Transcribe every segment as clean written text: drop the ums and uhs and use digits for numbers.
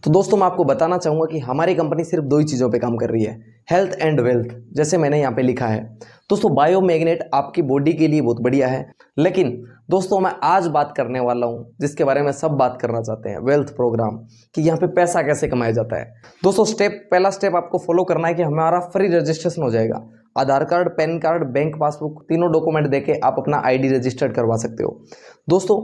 तो दोस्तों मैं आपको बताना चाहूँगा कि हमारी कंपनी सिर्फ दो ही चीज़ों पे काम कर रही है, हेल्थ एंड वेल्थ, जैसे मैंने यहाँ पे लिखा है। दोस्तों बायोमैग्नेट आपकी बॉडी के लिए बहुत बढ़िया है, लेकिन दोस्तों मैं आज बात करने वाला हूँ जिसके बारे में सब बात करना चाहते हैं, वेल्थ प्रोग्राम, कि यहाँ पे पैसा कैसे कमाया जाता है। दोस्तों पहला स्टेप आपको फॉलो करना है कि हमारा फ्री रजिस्ट्रेशन हो जाएगा। Aadhaar card, PAN card, bank passbook, तीनों डॉक्यूमेंट देके आप अपना आईडी रजिस्टर्ड करवा सकते हो। दोस्तों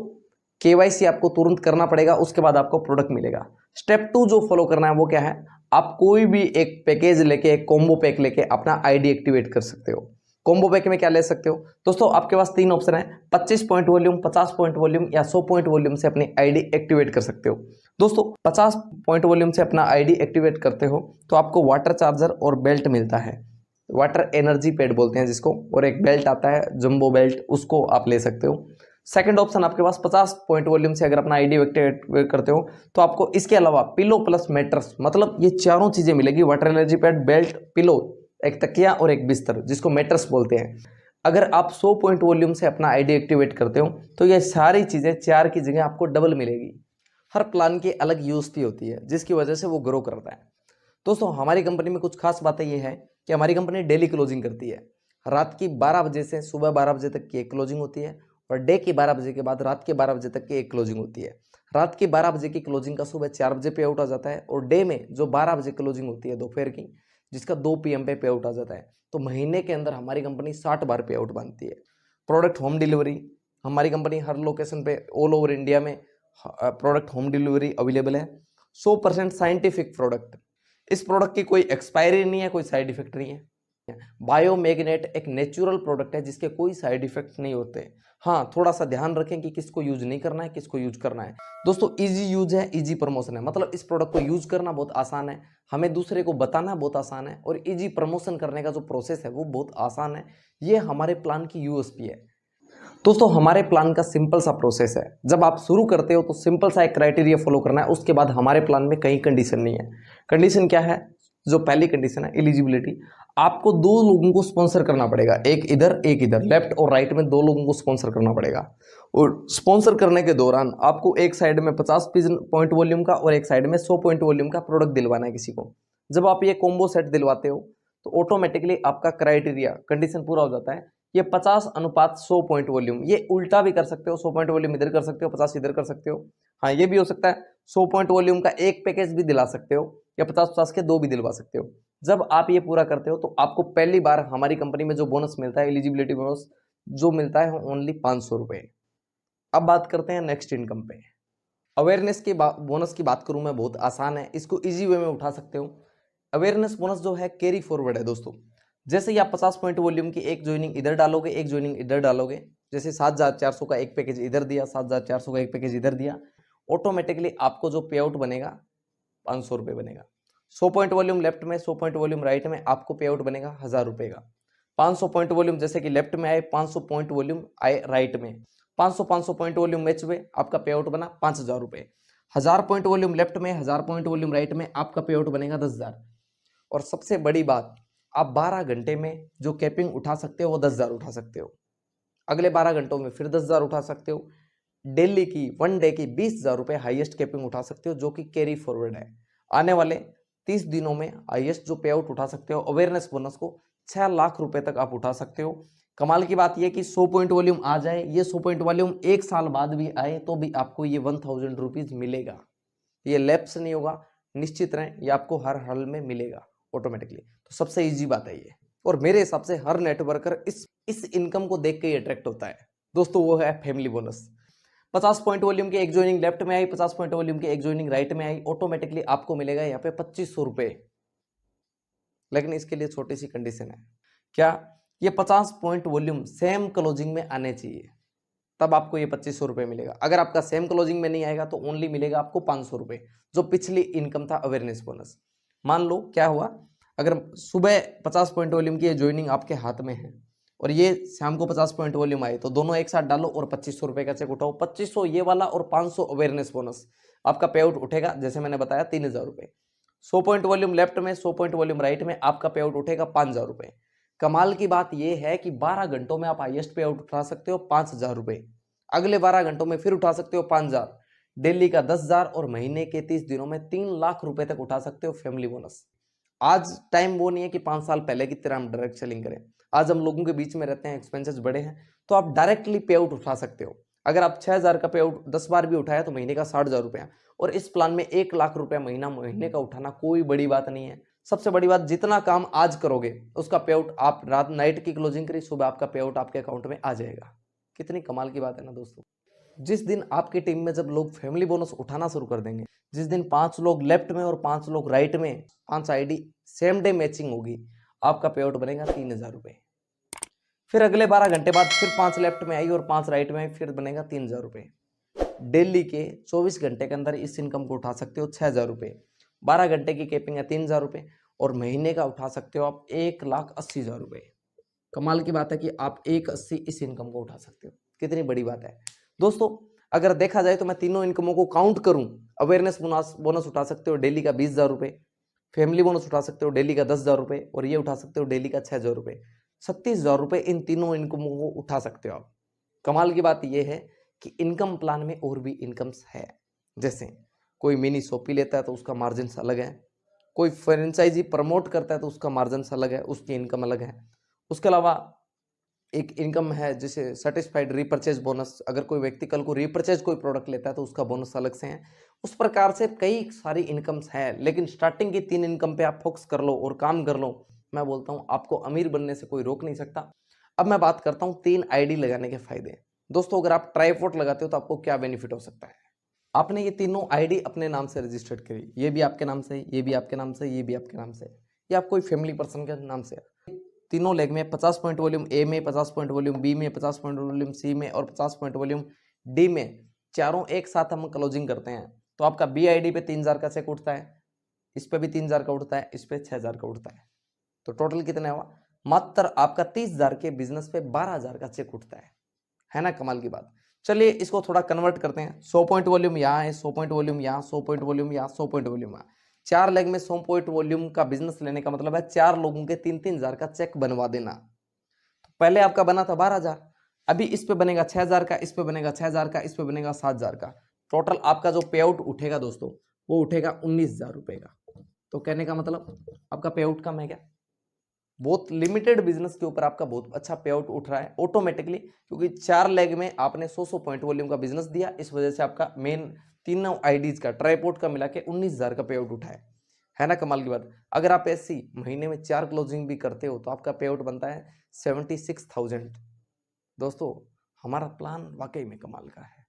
केवाईसी आपको तुरंत करना पड़ेगा, उसके बाद आपको प्रोडक्ट मिलेगा। स्टेप 2 जो फॉलो करना है वो क्या है, आप कोई भी एक पैकेज लेके, एक कॉम्बो पैक लेके अपना आईडी एक्टिवेट कर सकते हो। कॉम्बो पैक में क्या ले सकते हो दोस्तों, आपके पास तीन ऑप्शन है, 25 पॉइंट वॉल्यूम, 50 पॉइंट वॉल्यूम या 100 पॉइंट वॉल्यूम से अपनी आईडी एक्टिवेट कर सकते हो। दोस्तों 50 पॉइंट वॉल्यूम से अपना आईडी एक्टिवेट करते हो तो आपको वाटर चार्जर और बेल्ट मिलता है, वाटर एनर्जी पैड बोलते हैं जिसको, और एक बेल्ट आता है जंबो बेल्ट, उसको आप ले सकते हो। सेकंड ऑप्शन आपके पास 50 पॉइंट वॉल्यूम से अगर अपना आईडी एक्टिवेट करते हो तो आपको इसके अलावा पिलो प्लस मैट्रेस, मतलब ये चारों चीजें मिलेगी, water energy pad, belt, pillow, एक तकिया और एक बिस्तर जिसको मैट्रेस बोलते हैं। अगर आप 100 पॉइंट वॉल्यूम से अपना आईडी एक्टिवेट करते हो तो ये सारी चीजें चार की जगह आपको डबल मिलेगी। हर प्लान की अलग यूएसपी होती है जिसकी वजह से वो ग्रो करता है। दोस्तों हमारी कंपनी में कुछ खास बातें ये है कि हमारी कंपनी डेली क्लोजिंग करती है। रात की 12 बजे से सुबह 12 बजे तक की एक क्लोजिंग होती है और डे की 12 बजे के बाद रात के 12 बजे तक की एक क्लोजिंग होती है। रात की 12 बजे की क्लोजिंग का सुबह 4 बजे पे आउट आ जाता है और डे में जो 12 बजे क्लोजिंग होती है दोपहर की, जिसका 2 PM पे आउट आ जाता है। तो महीने के अंदर हमारी कंपनी 60 बार पे आउट बांधती है। प्रोडक्ट होम डिलीवरी, हमारी कंपनी हर लोकेशन पे ऑल ओवर इंडिया में प्रोडक्ट होम डिलीवरी अवेलेबल है। 100% साइंटिफिक प्रोडक्ट, इस प्रोडक्ट की कोई एक्सपायरी नहीं है, कोई साइड इफेक्ट नहीं है। बायोमैग्नेट एक नेचुरल प्रोडक्ट है जिसके कोई साइड इफेक्ट नहीं होते। हाँ थोड़ा सा ध्यान रखें कि किसको यूज नहीं करना है, किसको यूज करना है। दोस्तों इजी यूज है, इजी प्रमोशन है, मतलब इस प्रोडक्ट को यूज करना बहुत आसान है, हमें दूसरे को बताना बहुत आसान है, और इजी प्रमोशन करने का जो प्रोसेस है वो बहुत आसान है। ये हमारे प्लान की यूएसपी है। दोस्तों हमारे प्लान का सिंपल सा प्रोसेस है, जब आप शुरू करते हो तो सिंपल सा एक क्राइटेरिया फॉलो करना है, उसके बाद हमारे प्लान में कहीं कंडीशन नहीं है। कंडीशन क्या है, जो पहली कंडीशन है एलिजिबिलिटी, आपको दो लोगों को स्पॉन्सर करना पड़ेगा, एक इधर एक इधर, लेफ्ट और राइट में दो लोगों को स्पॉन्सर करना पड़ेगा। और स्पॉन्सर करने के दौरान आपको एक साइड में 50 पॉइंट वॉल्यूम का और एक साइड में 100 पॉइंट वॉल्यूम का प्रोडक्ट दिलवाना है किसी को। जब आप ये कॉम्बो सेट दिलवाते हो तो ऑटोमेटिकली आपका क्राइटेरिया कंडीशन पूरा हो जाता है। ये 50:100 पॉइंट वॉल्यूम, ये उल्टा भी कर सकते हो, 100 पॉइंट वॉल्यूम इधर कर सकते हो, 50 इधर कर सकते हो। हाँ ये भी हो सकता है 100 पॉइंट वॉल्यूम का एक पैकेज भी दिला सकते हो या 50-50 के दो भी दिलवा सकते हो। जब आप ये पूरा करते हो तो आपको पहली बार हमारी कंपनी में जो बोनस मिलता है, एलिजिबिलिटी बोनस जो मिलता है, ओनली 500 रुपये। अब बात करते हैं नेक्स्ट इनकम पे। अवेयरनेस के बोनस की बात करूं मैं, बहुत आसान है, इसको इजी वे में उठा सकते हो। अवेयरनेस बोनस जो है कैरी फॉरवर्ड है दोस्तों। जैसे ही आप 50 पॉइंट वॉल्यूम की एक ज्वाइनिंग इधर डालोगे, एक ज्वाइनिंग इधर डालोगे, जैसे 7,400 का एक पैकेज इधर दिया, 7,400 का एक पैकेज इधर दिया, ऑटोमेटिकली आपको जो पे आउट बनेगा 500 रुपये बनेगा। 100 पॉइंट वॉल्यूम लेफ्ट में, 100 पॉइंट वॉल्यूम राइट में, आपको पे आउट बनेगा 1000 रुपये का। 500 पॉइंट वॉल्यूम जैसे कि लेफ्ट में आए, 500 पॉइंट वॉल्यूम आए राइट में, 500 पॉइंट वॉल्यूम मैच हुए, आपका पे आउट बना 5000 रुपये। 1000 पॉइंट वॉल्यूम लेफ्ट में, 1000 पॉइंट वॉल्यूम राइट में, आपका पे आउट बनेगा 10,000। और सबसे बड़ी बात, आप 12 घंटे में जो कैपिंग उठा सकते हो वो 10,000 उठा सकते हो, अगले 12 घंटों में फिर 10,000 उठा सकते हो, डेली की 1 डे की 20,000 रुपये हाईएस्ट कैपिंग उठा सकते हो, जो कि कैरी फॉरवर्ड है। आने वाले 30 दिनों में हाईएस्ट जो पे आउट उठा सकते हो अवेयरनेस बोनस को 6 लाख रुपए तक आप उठा सकते हो। कमाल की बात यह कि 100 पॉइंट वॉल्यूम आ जाए, ये 100 पॉइंट वॉल्यूम एक साल बाद भी आए तो भी आपको ये 1000 रुपीज मिलेगा, ये लैप्स नहीं होगा, निश्चित रहें, ये आपको हर हाल में मिलेगा ऑटोमेटिकली। तो सबसे इजी बात है ये, और मेरे हिसाब से हर नेटवर्कर इस इनकम को देख के ही अट्रैक्ट होता है दोस्तों, वो है फैमिली बोनस। 50 पॉइंट वॉल्यूम की एक ज्वाइनिंग लेफ्ट में आई, 50 पॉइंट वॉल्यूम की एक ज्वाइनिंग राइट में आई, ऑटोमेटिकली आपको मिलेगा यहाँ पे 2500 रुपये। लेकिन इसके लिए छोटी सी कंडीशन है, क्या, ये 50 पॉइंट वॉल्यूम सेम क्लोजिंग में आने चाहिए, तब आपको ये 2500 रुपये मिलेगा। अगर आपका सेम क्लोजिंग में नहीं आएगा तो ओनली मिलेगा आपको 500 रुपये, जो पिछली इनकम था अवेयरनेस बोनस। मान लो क्या हुआ, अगर सुबह 50 पॉइंट वॉल्यूम की ज्वाइनिंग आपके हाथ में है और ये शाम को 50 पॉइंट वॉल्यूम आए, तो दोनों एक साथ डालो और 2500 रुपये का चेक उठाओ। 2500 ये वाला और 500 अवेयरनेस बोनस, आपका पे आउट उठेगा जैसे मैंने बताया 3000 रुपये। 100 पॉइंट वॉल्यूम लेफ्ट में, 100 पॉइंट वॉल्यूम राइट में, आपका पे आउट उठेगा 5000 रुपये। कमाल की बात यह है कि 12 घंटों में आप हाईएस्ट पे आउट उठा सकते हो 5000 रुपये, अगले 12 घंटों में फिर उठा सकते हो 5000, डेली का 10,000 और महीने के 30 दिनों में 3 लाख रुपए तक उठा सकते हो फैमिली बोनस। आज टाइम वो नहीं है कि 5 साल पहले की तरह हम डायरेक्ट सेलिंग करें। आज हम लोगों के बीच में रहते हैं, एक्सपेंसेस बड़े हैं, तो आप डायरेक्टली पे आउट उठा सकते हो। अगर आप 6,000 का पे आउट 10 बार भी उठाया तो महीने का 60,000 रुपया, और इस प्लान में 1 लाख रुपया महीने का उठाना कोई बड़ी बात नहीं है। सबसे बड़ी बात, जितना काम आज करोगे उसका पे आउट, आप रात नाइट की क्लोजिंग करी, सुबह आपका पे आउट आपके अकाउंट में आ जाएगा। कितनी कमाल की बात है ना दोस्तों। जिस दिन आपकी टीम में जब लोग फैमिली बोनस उठाना शुरू कर देंगे, जिस दिन 5 लोग लेफ्ट में और 5 लोग राइट में, 5 आईडी सेम डे मैचिंग होगी, आपका पे आउट बनेगा 3,000 रुपये। फिर अगले 12 घंटे बाद फिर 5 लेफ्ट में आई और 5 राइट में आई, फिर बनेगा 3,000 रुपये। डेली के 24 घंटे के अंदर इस इनकम को उठा सकते हो 6,000 रुपये। 12 घंटे की कैपिंग है 3,000 रुपये, और महीने का उठा सकते हो आप 1,80,000 रुपये। कमाल की बात है कि आप 1,80 इस इनकम को उठा सकते हो। कितनी बड़ी बात है दोस्तों। अगर देखा जाए तो मैं तीनों इनकमों को काउंट करूं, अवेयरनेस बोनस उठा सकते हो डेली का 20,000 रुपये, फैमिली बोनस उठा सकते हो डेली का 10,000 रुपये, और ये उठा सकते हो डेली का 6,000 रुपये। 37,000 रुपये इन तीनों इनकमों को उठा सकते हो आप। कमाल की बात यह है कि इनकम प्लान में और भी इनकम्स है। जैसे कोई मिनी शॉपी लेता है तो उसका मार्जिन अलग है, कोई फ्रेंचाइजी प्रमोट करता है तो उसका मार्जिन अलग है, उसकी इनकम अलग है। उसके अलावा एक इनकम है जिसे सर्टिस्फाइड रीपरचेज बोनस, अगर कोई व्यक्ति कल को रीपरचेज कोई प्रोडक्ट लेता है तो उसका बोनस अलग से है। उस प्रकार से कई सारी इनकम्स हैं, लेकिन स्टार्टिंग की 3 इनकम पे आप फोकस कर लो और काम कर लो। मैं बोलता हूँ आपको अमीर बनने से कोई रोक नहीं सकता। अब मैं बात करता हूँ 3 आईडी लगाने के फायदे। दोस्तों, अगर आप ट्राइपॉड लगाते हो तो आपको क्या बेनिफिट हो सकता है। आपने ये तीनों आईडी अपने नाम से रजिस्टर्ड करी, ये भी आपके नाम से, ये भी आपके नाम से, ये भी आपके नाम से, या आप कोई फैमिली पर्सन के नाम से। तीनों लेग में 50 पॉइंट वॉल्यूम ए में, 50 पॉइंट वॉल्यूम बी में, 50 पॉइंट वॉल्यूम सी में और 50 पॉइंट वॉल्यूम डी में, चारों एक साथ हम क्लोजिंग करते हैं तो आपका बी आईडी पे 3,000 का चेक उठता है, इस पे भी 3,000 का उठता है, इस पे 6,000 का उठता है। तो टोटल कितना हुआ, मात्र आपका 30,000 के बिजनेस पे 12,000 का चेक उठता है ना। कमाल की बात। चलिए इसको थोड़ा कन्वर्ट करते हैं। 100 पॉइंट वॉल्यूम यहाँ है, 100 पॉइंट वॉल्यूम यहाँ, 100 पॉइंट वॉल्यूम यहाँ, 100 पॉइंट वॉल्यूम यहाँ। 4 लेग में 100 पॉइंट वॉल्यूम का बिजनेस लेने का मतलब है 4 लोगों के 3,000 का चेक बनवा देना। तो पहले आपका बना था 12,000, अभी इस पे बनेगा 6,000 का, इस पे बनेगा 6,000 का, इस पे बनेगा 7,000 का। टोटल आपका जो पे आउट उठेगा दोस्तों, वो उठेगा 19,000 रुपए का। तो कहने का मतलब आपका पे आउट कम है क्या। बहुत लिमिटेड बिजनेस के ऊपर आपका बहुत अच्छा पे आउट उठ रहा है ऑटोमेटिकली, क्योंकि 4 लेग में आपने 100 पॉइंट वॉल्यूम का बिजनेस दिया। इस वजह से आपका मेन तीनों आईडीज का ट्राइपॉड का मिला के 19,000 का पे आउट उठा है ना। कमाल की बात। अगर आप ऐसी महीने में 4 क्लोजिंग भी करते हो तो आपका पे आउट बनता है 76,000। दोस्तों, हमारा प्लान वाकई में कमाल का है।